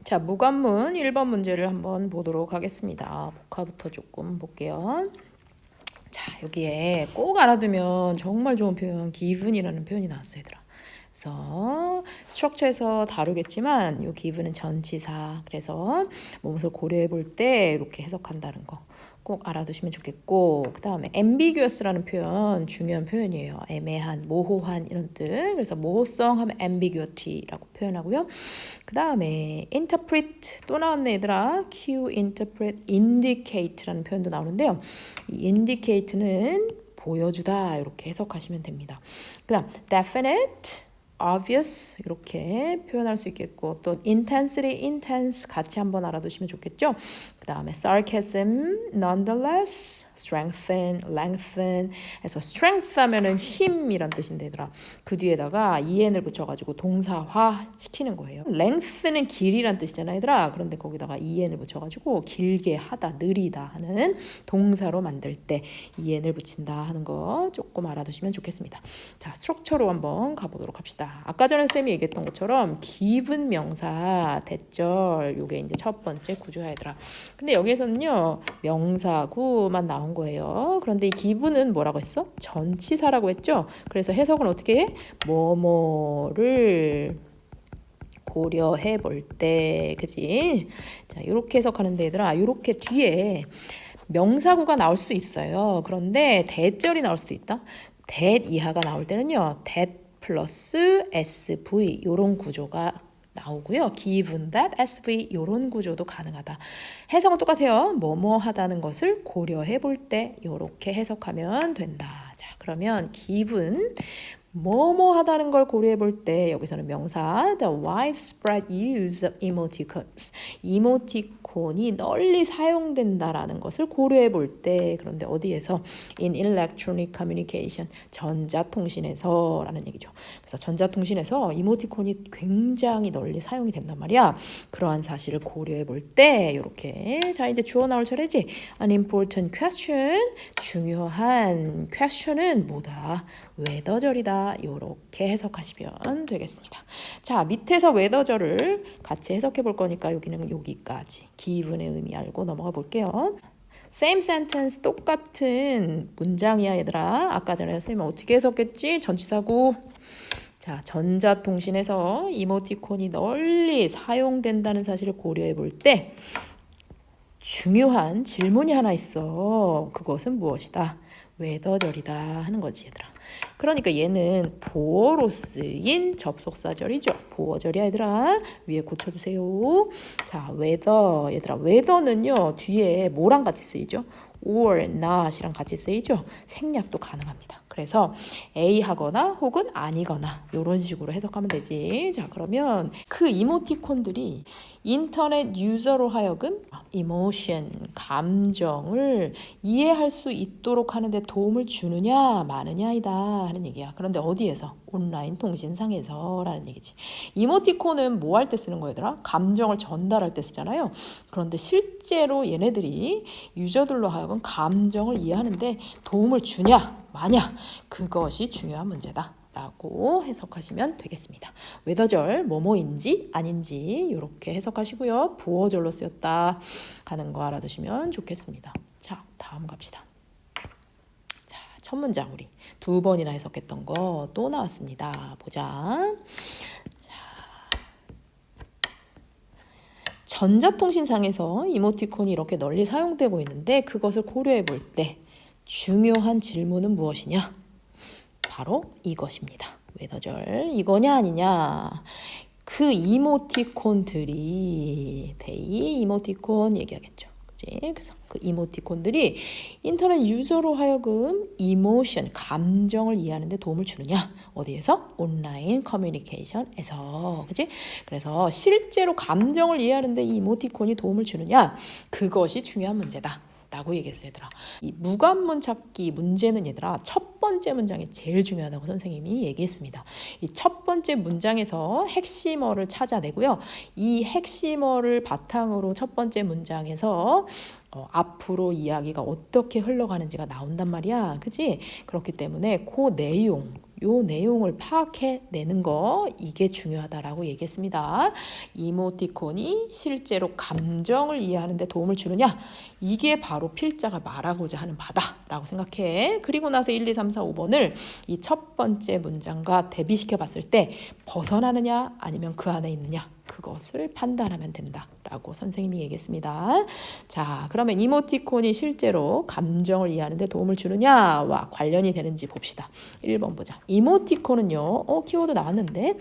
자, 무관문 1번 문제를 한번 보도록 하겠습니다. 복화부터 조금 볼게요. 자, 여기에 꼭 알아두면 정말 좋은 표현, given이라는 표현이 나왔어요, 얘들아. 그래서 스트럭처에서 다루겠지만 이 given은 전치사. 그래서 무엇을 고려해 볼 때 이렇게 해석한다는 거 꼭 알아두시면 좋겠고, 그 다음에 ambiguous라는 표현 중요한 표현이에요. 애매한, 모호한 이런 뜻. 그래서 모호성 하면 ambiguity라고 표현하고요. 그 다음에 interpret 또 나왔네 얘들아. cue, interpret, indicate라는 표현도 나오는데요. 이 indicate는 보여주다 이렇게 해석하시면 됩니다. 그 다음 definite, obvious 이렇게 표현할 수 있겠고, 또 intensity, intense 같이 한번 알아두시면 좋겠죠. 그 다음에 sarcasm, nonetheless, strengthen, lengthen 해서 strength 하면은 힘이란 뜻인데 얘들아, 그 뒤에다가 en을 붙여가지고 동사화 시키는 거예요. length는 길이란 뜻이잖아 얘들아. 그런데 거기다가 en을 붙여가지고 길게 하다, 느리다 하는 동사로 만들 때 en을 붙인다 하는 거 조금 알아두시면 좋겠습니다. 자, 스트럭처로 한번 가보도록 합시다. 아까 전에 쌤이 얘기했던 것처럼 given 명사 대절 요게 이제 첫 번째 구조야 얘들아. 근데 여기에서는요 명사구만 나온 거예요. 그런데 이 given은 뭐라고 했어? 전치사라고 했죠. 그래서 해석은 어떻게 해? 뭐뭐를 고려해 볼 때, 그지? 자, 이렇게 해석하는데 얘들아, 이렇게 뒤에 명사구가 나올 수도 있어요. 그런데 대절이 나올 수도 있다. that 이하가 나올 때는요, that 플러스 SV 이런 구조가 나오고요. given that SV 이런 구조도 가능하다. 해석은 똑같아요. 뭐뭐 하다는 것을 고려해 볼 때 이렇게 해석하면 된다. 자, 그러면 given 뭐뭐 하다는 걸 고려해 볼 때 여기서는 명사 the widespread use of emoticons 이모티콘이 널리 사용된다라는 것을 고려해 볼 때, 그런데 어디에서 in electronic communication 전자통신에서 라는 얘기죠. 그래서 전자통신에서 이모티콘이 굉장히 널리 사용이 된단 말이야. 그러한 사실을 고려해 볼 때 이렇게. 자, 이제 주어 나올 차례지. An important question 중요한 question은 뭐다? 웨더절이다. 이렇게 해석하시면 되겠습니다. 자, 밑에서 웨더절을 같이 해석해 볼 거니까 여기는 여기까지 given의 의미 알고 넘어가 볼게요. same sentence 똑같은 문장이야 얘들아. 아까 전에 선생님은 어떻게 해석했지? 전치사구. 자, 전자통신에서 이모티콘이 널리 사용된다는 사실을 고려해 볼 때 중요한 질문이 하나 있어. 그것은 무엇이다? 웨더절이다 하는 거지 얘들아. 그러니까 얘는 보어로 쓰인 접속사절이죠. 보어절이야 얘들아. 위에 고쳐주세요. 자, whether 얘들아. whether는요 뒤에 뭐랑 같이 쓰이죠? or not이랑 같이 쓰이죠. 생략도 가능합니다. 그래서 A 하거나 혹은 아니거나 이런 식으로 해석하면 되지. 자, 그러면 그 이모티콘들이 인터넷 유저로 하여금 emotion, 감정을 이해할 수 있도록 하는데 도움을 주느냐 마느냐이다 하는 얘기야. 그런데 어디에서? 온라인 통신상에서 라는 얘기지. 이모티콘은 뭐 할 때 쓰는 거얘들아? 감정을 전달할 때 쓰잖아요. 그런데 실제로 얘네들이 유저들로 하여금 감정을 이해하는데 도움을 주냐 마냐, 그것이 중요한 문제다 라고 해석하시면 되겠습니다. 웨더절 뭐뭐인지 아닌지 이렇게 해석하시고요. 보어절로 쓰였다 하는 거 알아두시면 좋겠습니다. 자, 다음 갑시다. 자, 첫 문장 우리 두 번이나 해석했던 거 또 나왔습니다. 보자. 전자통신상에서 이모티콘이 이렇게 널리 사용되고 있는데 그것을 고려해 볼 때 중요한 질문은 무엇이냐? 바로 이것입니다. 웨더절 이거냐 아니냐. 그 이모티콘들이 데이 이모티콘 얘기하겠죠. 그치? 그래서 그 이모티콘들이 인터넷 유저로 하여금 이모션 감정을 이해하는 데 도움을 주느냐? 어디에서? 온라인 커뮤니케이션에서. 그치? 그래서 실제로 감정을 이해하는 데 이 이모티콘이 도움을 주느냐? 그것이 중요한 문제다 라고 얘기했어요 얘들아. 이 무관문 찾기 문제는 얘들아 첫 번째 문장이 제일 중요하다고 선생님이 얘기했습니다. 이 첫 번째 문장에서 핵심어를 찾아내고요. 이 핵심어를 바탕으로 첫 번째 문장에서 앞으로 이야기가 어떻게 흘러가는지가 나온단 말이야. 그치? 그렇기 때문에 그 내용 요 내용을 파악해내는 거 이게 중요하다라고 얘기했습니다. 이모티콘이 실제로 감정을 이해하는 데 도움을 주느냐? 이게 바로 필자가 말하고자 하는 바다라고 생각해. 그리고 나서 1, 2, 3, 4, 5번을 이 첫 번째 문장과 대비시켜 봤을 때 벗어나느냐 아니면 그 안에 있느냐 그것을 판단하면 된다라고 선생님이 얘기했습니다. 자, 그러면 이모티콘이 실제로 감정을 이해하는 데 도움을 주느냐와 관련이 되는지 봅시다. 1번 보자. 이모티콘은요. 키워드 나왔는데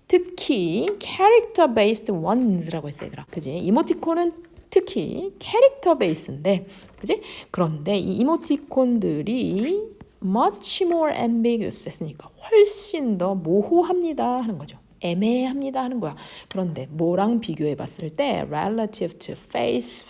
특히 character based ones라고 했어요, 얘들아. 그지? 이모티콘은 특히 캐릭터 베이스인데, 그지? 그런데 이 이모티콘들이 much more ambiguous 했으니까 훨씬 더 모호합니다 하는 거죠. 애매합니다 하는 거야. 그런데 뭐랑 비교해 봤을 때 relative to face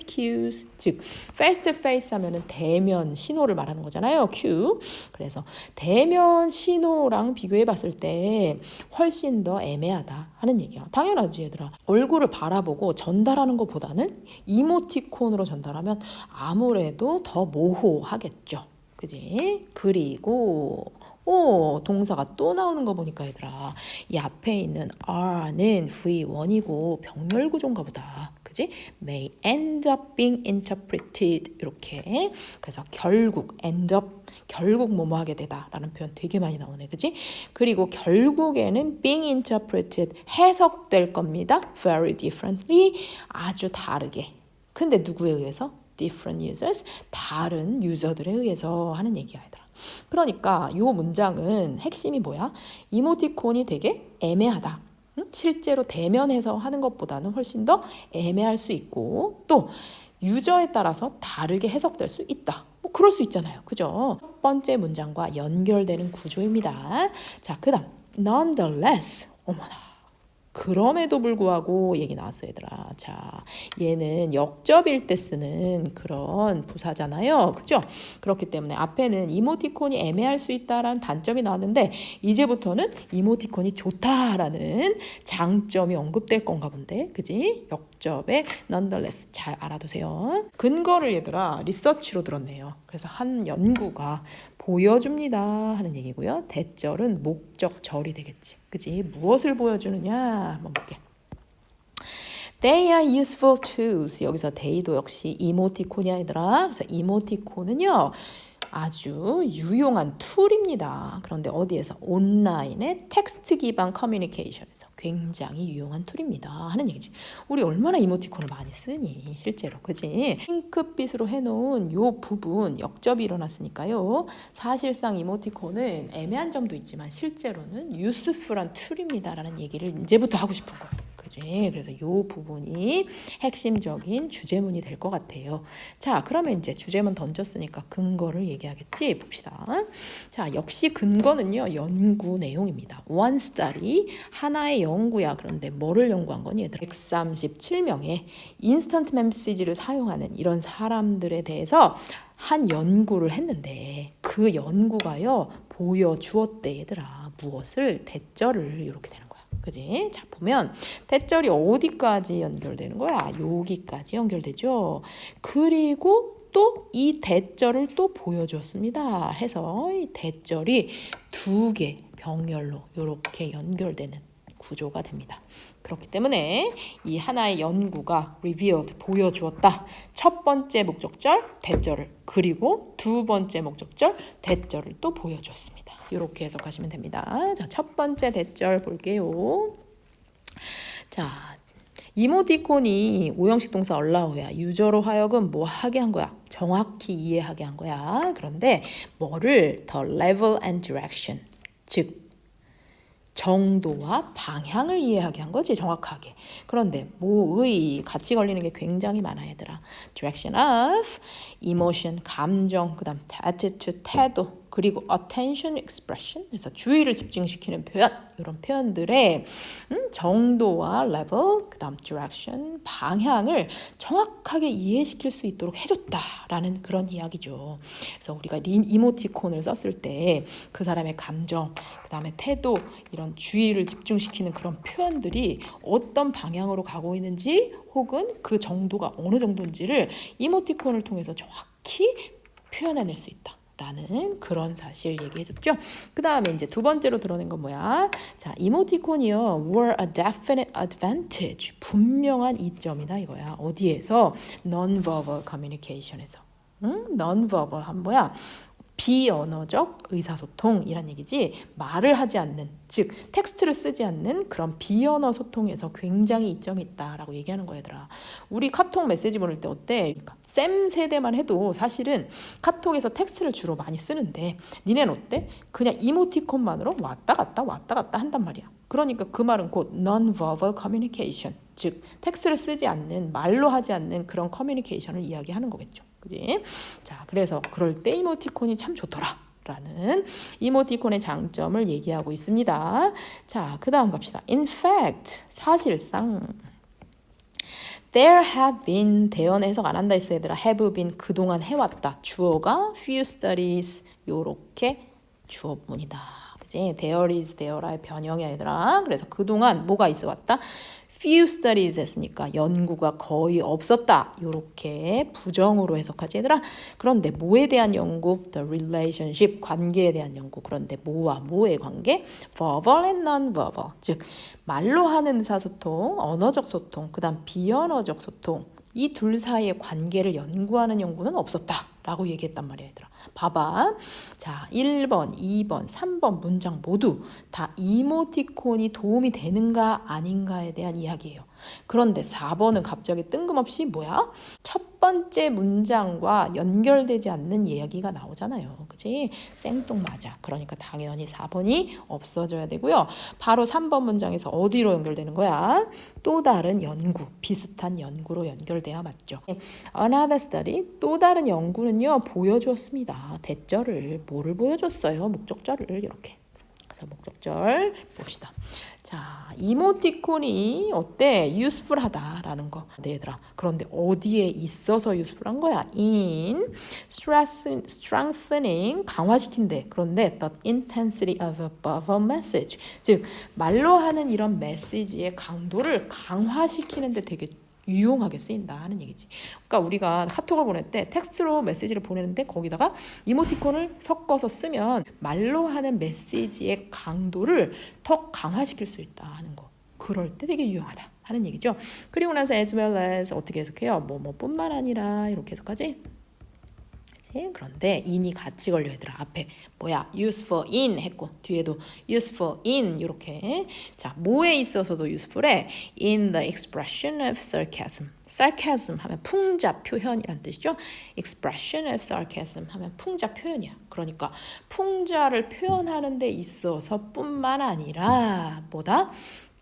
cues, 즉 face to face 하면은 대면 신호를 말하는 거잖아요. cue. 그래서 대면 신호랑 비교해 봤을 때 훨씬 더 애매하다 하는 얘기야. 당연하지 얘들아. 얼굴을 바라보고 전달하는 것보다는 이모티콘으로 전달하면 아무래도 더 모호하겠죠. 그지? 그리고 동사가 또 나오는 거 보니까 얘들아 이 앞에 있는 are는 V1이고 병렬 구조인가 보다. 그지? may end up being interpreted 이렇게. 그래서 결국 end up 결국 뭐뭐 하게 되다 라는 표현 되게 많이 나오네. 그지? 그리고 결국에는 being interpreted 해석될 겁니다. very differently 아주 다르게. 근데 누구에 의해서? different users 다른 유저들에 의해서 하는 얘기야 얘들아. 그러니까 이 문장은 핵심이 뭐야? 이모티콘이 되게 애매하다. 실제로 대면해서 하는 것보다는 훨씬 더 애매할 수 있고 또 유저에 따라서 다르게 해석될 수 있다. 뭐 그럴 수 있잖아요. 그죠? 첫 번째 문장과 연결되는 구조입니다. 자, 그 다음 nonetheless. 어머나. 그럼에도 불구하고 얘기 나왔어요 얘들아. 자, 얘는 역접일 때 쓰는 그런 부사잖아요. 그죠? 그렇기 때문에 앞에는 이모티콘이 애매할 수 있다라는 단점이 나왔는데 이제부터는 이모티콘이 좋다라는 장점이 언급될 건가 본데. 그지? 역접에 nonetheless 잘 알아두세요. 근거를 얘들아 리서치로 들었네요. 그래서 한 연구가 보여줍니다 하는 얘기고요. 대절은 목적절이 되겠지. 그지? 무엇을 보여주느냐 한번 볼게. They are useful tools. 여기서 they도 역시 이모티콘이야 얘들아. 그래서 이모티콘은요 아주 유용한 툴입니다. 그런데 어디에서? 온라인의 텍스트 기반 커뮤니케이션에서 굉장히 유용한 툴입니다 하는 얘기지. 우리 얼마나 이모티콘을 많이 쓰니 실제로. 그지? 핑크빛으로 해놓은 요 부분 역접이 일어났으니까요. 사실상 이모티콘은 애매한 점도 있지만 실제로는 useful한 툴입니다 라는 얘기를 이제부터 하고 싶은 거예요. 그지? 그래서 이 부분이 핵심적인 주제문이 될 것 같아요. 자, 그러면 이제 주제문 던졌으니까 근거를 얘기하겠지? 봅시다. 자, 역시 근거는요, 연구 내용입니다. one study, 하나의 연구야. 그런데 뭐를 연구한 거니? 얘들아? 137명의 인스턴트 메시지를 사용하는 이런 사람들에 대해서 한 연구를 했는데 그 연구가요, 보여주었대, 얘들아. 무엇을? 대절을 이렇게 되는 거야. 그지? 자, 보면 대절이 어디까지 연결되는 거야? 여기까지 연결되죠. 그리고 또 이 대절을 또 보여주었습니다. 해서 이 대절이 두 개 병렬로 이렇게 연결되는 구조가 됩니다. 그렇기 때문에 이 하나의 연구가 revealed, 보여주었다. 첫 번째 목적절, 대절을, 그리고 두 번째 목적절, 대절을 또 보여주었습니다. 이렇게 해석하시면 됩니다. 자, 첫 번째 대절 볼게요. 자, 이모티콘이 오형식 동사 allow야. 유저로 하여금 뭐 하게 한 거야? 정확히 이해하게 한 거야. 그런데 뭐를? The level and direction. 즉 정도와 방향을 이해하게 한 거지, 정확하게. 그런데 뭐의 같이 걸리는 게 굉장히 많아 얘들아. direction of, emotion, 감정, 그 다음 attitude, 태도, 그리고 attention expression, 그래서 주의를 집중시키는 표현, 이런 표현들의 정도와 level, 그 다음 direction, 방향을 정확하게 이해시킬 수 있도록 해줬다라는 그런 이야기죠. 그래서 우리가 이모티콘을 썼을 때 그 사람의 감정, 그 다음에 태도, 이런 주의를 집중시키는 그런 표현들이 어떤 방향으로 가고 있는지 혹은 그 정도가 어느 정도인지를 이모티콘을 통해서 정확히 표현해낼 수 있다. 라는 그런 사실 얘기해줬죠. 그 다음에 이제 두 번째로 드러낸 건 뭐야? 자, 이모티콘이요. were a definite advantage. 분명한 이점이다 이거야. 어디에서? non-verbal communication에서. non-verbal 한 뭐야? 비언어적 의사소통이란 얘기지. 말을 하지 않는, 즉 텍스트를 쓰지 않는 그런 비언어 소통에서 굉장히 이점이 있다라고 얘기하는 거야 얘들아. 우리 카톡 메시지 보낼 때 어때? 쌤 세대만 해도 사실은 카톡에서 텍스트를 주로 많이 쓰는데 니네는 어때? 그냥 이모티콘만으로 왔다 갔다 한단 말이야. 그러니까 그 말은 곧 non-verbal communication, 즉 텍스트를 쓰지 않는, 말로 하지 않는 그런 커뮤니케이션을 이야기하는 거겠죠. 그지? 자, 그래서 그럴 때 이모티콘이 참 좋더라 라는 이모티콘의 장점을 얘기하고 있습니다. 자, 그 다음 갑시다. In fact, 사실상 there have been, 대언 해석 안 한다 했어 얘들아. have been, 그동안 해왔다. 주어가 few studies, 요렇게 주어문이다. 그지? there is, there are 변형이야 얘들아. 그래서 그동안 뭐가 있어 왔다? few studies 했으니까 연구가 거의 없었다. 요렇게 부정으로 해석하지 얘들아. 그런데 뭐에 대한 연구? The relationship, 관계에 대한 연구. 그런데 뭐와 뭐의 관계? verbal and non-verbal. 즉 말로 하는 의사소통, 언어적 소통, 그 다음 비언어적 소통, 이 둘 사이의 관계를 연구하는 연구는 없었다라고 얘기했단 말이야 얘들아. 봐봐. 자, 1번, 2번, 3번 문장 모두 다 이모티콘이 도움이 되는가 아닌가에 대한 이야기예요. 그런데 4번은 갑자기 뜬금없이 뭐야? 첫 번째 문장과 연결되지 않는 이야기가 나오잖아요. 그치? 생뚱맞아. 그러니까 당연히 4번이 없어져야 되고요. 바로 3번 문장에서 어디로 연결되는 거야? 또 다른 연구, 비슷한 연구로 연결돼야 맞죠. Another study, 또 다른 연구는요, 보여주었습니다. 대절을, 뭐를 보여줬어요? 목적절을 이렇게. 그래서 목적절 봅시다. 자, 이모티콘이 어때? useful하다라는 거. 네, 얘들아. 그런데 어디에 있어서 useful한 거야? in strengthening, 강화시킨대. 그런데 the intensity of a verbal message, 즉 말로 하는 이런 메시지의 강도를 강화시키는데 되게 유용하게 쓰인다 하는 얘기지. 그러니까 우리가 카톡을 보낼 때 텍스트로 메시지를 보내는데 거기다가 이모티콘을 섞어서 쓰면 말로 하는 메시지의 강도를 더 강화시킬 수 있다 하는 거. 그럴 때 되게 유용하다 하는 얘기죠. 그리고 나서 as well as 어떻게 해석해요? 뭐뿐만 아니라 이렇게 해석하지? 그런데 in이 같이 걸려 얘들아. 앞에 뭐야? useful in 했고 뒤에도 useful in 이렇게. 자, 뭐에 있어서도 useful해? in the expression of sarcasm. sarcasm 하면 풍자 표현이란 뜻이죠. expression of sarcasm 하면 풍자 표현이야. 그러니까 풍자를 표현하는 데 있어서 뿐만 아니라 뭐다?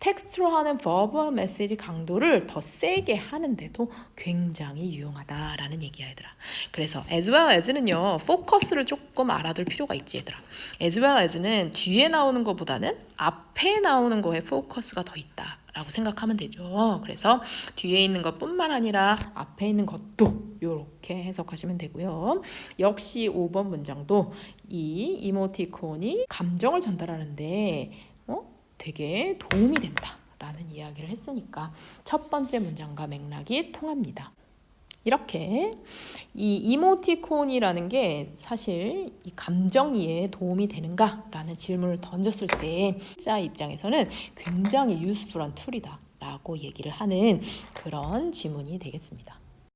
텍스트로 하는 verbal 메시지 강도를 더 세게 하는데도 굉장히 유용하다라는 얘기야 얘들아. 그래서 as well as는요, 포커스를 조금 알아둘 필요가 있지 얘들아. as well as는 뒤에 나오는 것보다는 앞에 나오는 거에 포커스가 더 있다 라고 생각하면 되죠. 그래서 뒤에 있는 것뿐만 아니라 앞에 있는 것도 이렇게 해석하시면 되고요. 역시 5번 문장도 이 이모티콘이 감정을 전달하는데 되게 도움이 된다라는 이야기를 했으니까 첫 번째 문장과 맥락이 통합니다. 이렇게 이 이모티콘이라는 게 사실 이 감정 이해에 도움이 되는가라는 질문을 던졌을 때 자 입장에서는 굉장히 유스풀한 툴이다 라고 얘기를 하는 그런 지문이 되겠습니다.